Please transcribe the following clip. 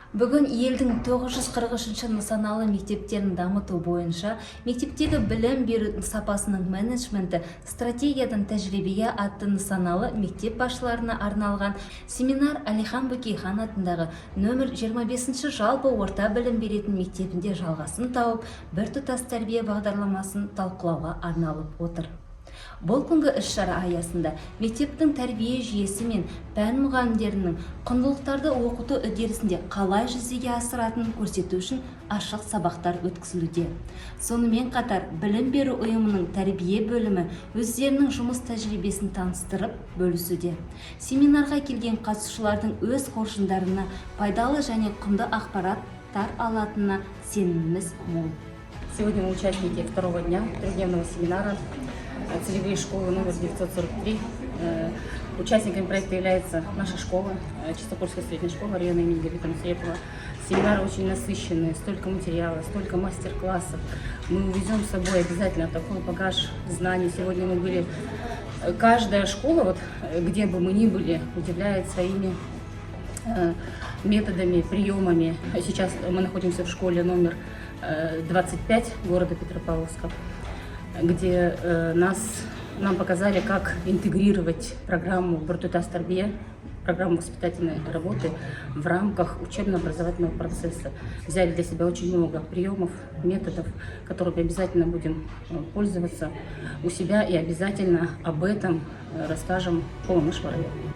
Бүгін елдің 943 нысаналы мектептерін дамыту бойынша мектептегі білім беру сапасының менеджменті стратегиядан тәжірибеге атты нысаналы мектеп басшыларына арналған семинар Әлихан Бөкейхан атындағы нөмір 25-ші жалпы орта білім беретін мектебінде жалғасын тауып, біртұтас тәрбие бағдарламасын талқылауға арналып отыр. Бұл күнгі іс-шара аясында мектептің тәрбие жүйесі мен пән мұғалімдерінің құндылықтарды оқыту үдерісінде қалай жүзеге асыратынын көрсету үшін ашық сабақтар өткізілуде. Сонымен қатар білім беру ұйымының тәрбие бөлімі өздерінің жұмыс тәжірибесін таныстырып бөлісуде. Семинарға келген қатысушылардың өз қоржындарына пайдалы және құнды ақпараттар алатынына сеніміміз мол. Сегодня мы участники второго дня трехдневного семинара «Целевые школы» номер 943. Участниками проекта является наша школа, Чистопольская средняя школа района имени Гаррита Мусрепова. Семинары очень насыщенные, столько материала, столько мастер-классов. Мы увезем с собой обязательно такой багаж знаний. Сегодня мы были, каждая школа, вот, где бы мы ни были, удивляет своими методами, приемами. Сейчас мы находимся в школе номер 25 города Петропавловска, где нам показали, как интегрировать программу «Біртұтас тәрбие», программу воспитательной работы в рамках учебно-образовательного процесса. Взяли для себя очень много приемов, методов, которыми обязательно будем пользоваться у себя и обязательно об этом расскажем по нашему району.